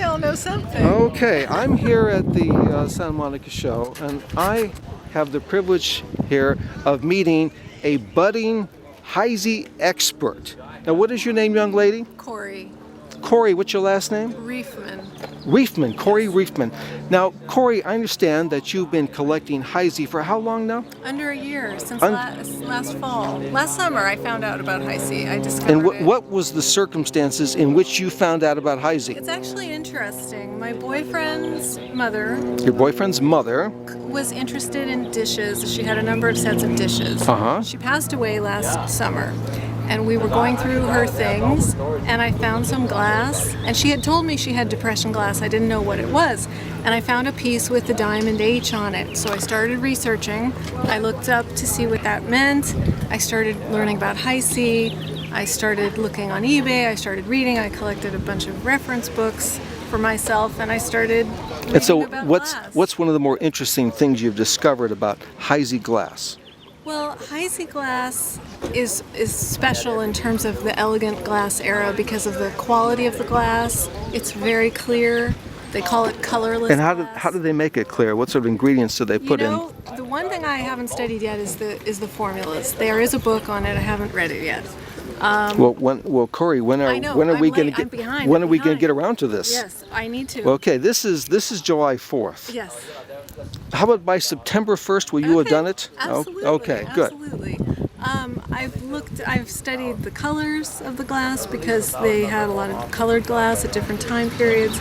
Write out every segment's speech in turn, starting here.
all know something. Okay, I'm here at the Santa Monica show, and I have the privilege here of meeting a budding Heisey expert. Now, what is your name, young lady? Corey Corey, what's your last name? Reefman. Reefman, Corey Reefman. Now, Corey, I understand that you've been collecting Heisey for how long now? Under a year, since last fall. Last summer I found out about Heisey. I discovered And it. what was the circumstances in which you found out about Heisey? It's actually interesting. My boyfriend's mother Your boyfriend's mother. was interested in dishes. She had a number of sets of dishes. Uh-huh. She passed away last summer, and we were going through her things, and I found some glass, and she had told me she had depression glass. I didn't know what it was, and I found a piece with the diamond H on it. So I started researching. I looked up to see what that meant. I started learning about Heisey. I started looking on eBay. I started reading. I collected a bunch of reference books for myself, and I started reading And so, about what's glass. one of the more interesting things you've discovered about Heisey glass? Well, Heisey glass is special in terms of the elegant glass era because of the quality of the glass. It's very clear. They call it colorless And how glass. do they make it clear? What sort of ingredients do they put in? The one thing I haven't studied yet is the formulas. There is a book on it. I haven't read it yet. Corey, when are I know, when are I'm we going late. to I'm get behind. when I'm are we going to behind. get around to this? Yes, I need to. Well, okay, this is July 4th. Yes. How about by September 1st will you have Okay. done it? Absolutely. Okay, good. Absolutely. I've studied the colors of the glass because they had a lot of colored glass at different time periods.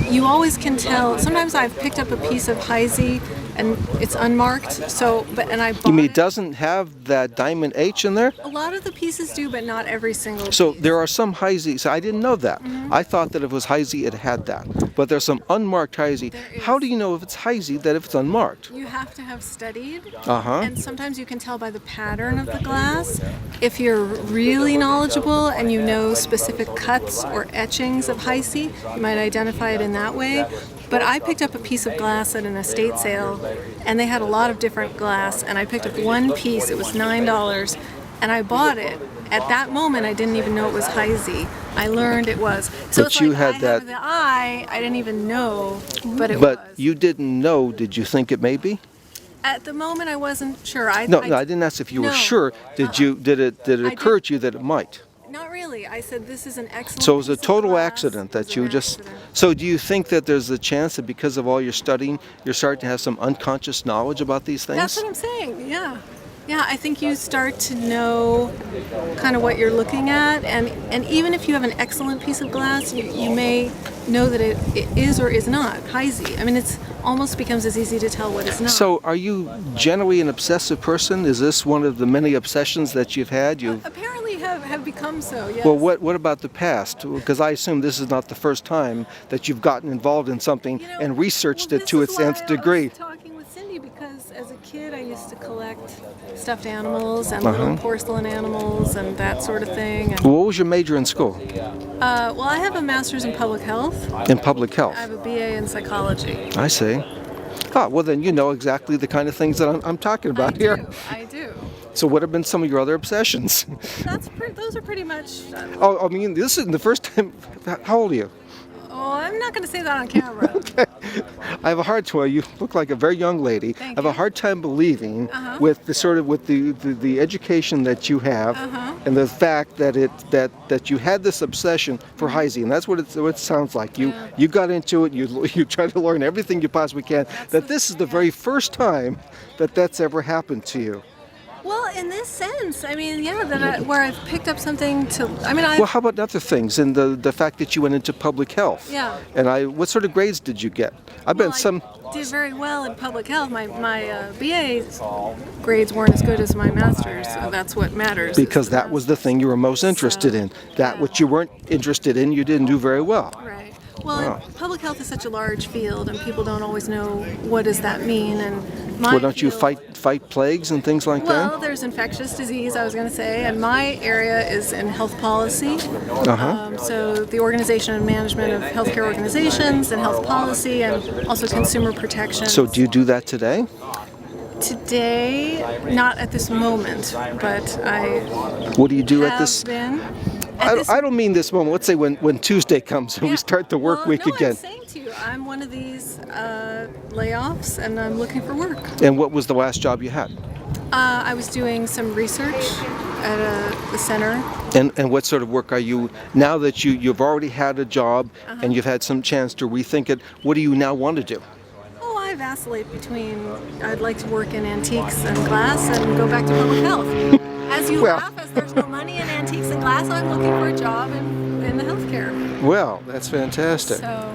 You always can tell. Sometimes I've picked up a piece of Heisey and it's unmarked. And I bought You mean it it. doesn't have that diamond H in there? A lot of the pieces do, but not every single So piece. there are some Heisey. So I didn't know that. Mm-hmm. I thought that if it was Heisey, it had that. But there's some unmarked Heisey. There is. How do you know if it's Heisey that if it's unmarked? You have to have studied, Uh-huh. and sometimes you can tell by the pattern of the glass. If you're really knowledgeable and you know specific cuts or etchings of Heisey, you might identify it in that way. But I picked up a piece of glass at an estate sale, and they had a lot of different glass, and I picked up one piece. It was $9, and I bought it. At that moment, I didn't even know it was Heisey. I learned it was. So But it's you like had I that- have the eye. I didn't even know, but it But was. you didn't know. Did you think it may be? At the moment, I wasn't sure. No, I didn't ask if you were No. sure. Did it occur to you that it might? Not really. I said this is an excellent. So it was a piece of total glass. accident It that was you an just. accident. So do you think that there's a chance that because of all your studying, you're starting to have some unconscious knowledge about these things? That's what I'm saying. Yeah. Yeah, I think you start to know kind of what you're looking at, and even if you have an excellent piece of glass, you may know that it is or is not Heisey. I mean, it's almost becomes as easy to tell what is not. So are you generally an obsessive person? Is this one of the many obsessions that you've had? Apparently have become so. Yes. Well, what about the past? Because I assume this is not the first time that you've gotten involved in something You know, and researched well, it to this its is why nth degree. I was talking with Cindy because as a kid I used to collect stuffed animals and Uh-huh. little porcelain animals and that sort of thing. And, What was your major in school? well, I have a master's in public health. In public health. I have a BA in psychology. I see. Ah, well then you know exactly the kind of things that I'm talking about here. I do. So what have been some of your other obsessions? Those are pretty much. Oh, I mean, this isn't the first time. How old are you? I'm not going to say that on camera. I have a hard time. You look like a very young lady. Thank I have a you. hard time believing Uh-huh. with the education that you have Uh-huh. and the fact that you had this obsession for Heisey, and that's what it sounds like. You got into it. You tried to learn everything you possibly can. That this is the very first time that's ever happened to you. Well, in this sense, I mean, yeah, where I've picked up something to. I mean, Well, how about other things? And the fact that you went into public health. Yeah. And what sort of grades did you get? I bet some. I did very well in public health. My BA grades weren't as good as my master's, so that's what matters. Because that was the thing you were most interested in. That which you weren't interested in, you didn't do very well. Right. Well, Wow. public health is such a large field, and people don't always know what does that mean. And my Well, don't you field- fight plagues and things like Well, that? there's infectious disease, I was going to say, and my area is in health policy. Uh-huh. So the organization and management of healthcare organizations and health policy, and also consumer protection. So do you do that today? Today, not at this moment, but I What do you do at have this? been. I don't mean this moment. Let's say when Tuesday comes and we start the work week no, again. I'm saying to you, I'm one of these layoffs, and I'm looking for work. And what was the last job you had? I was doing some research at the center. And what sort of work are you, now that you've already had a job and you've had some chance to rethink it, what do you now want to do? Oh, I vacillate between, I'd like to work in antiques and glass and go back to public health. As you Well. laugh, as there's no money in antiques and glass, I'm looking for a job in the healthcare. Well, that's fantastic. So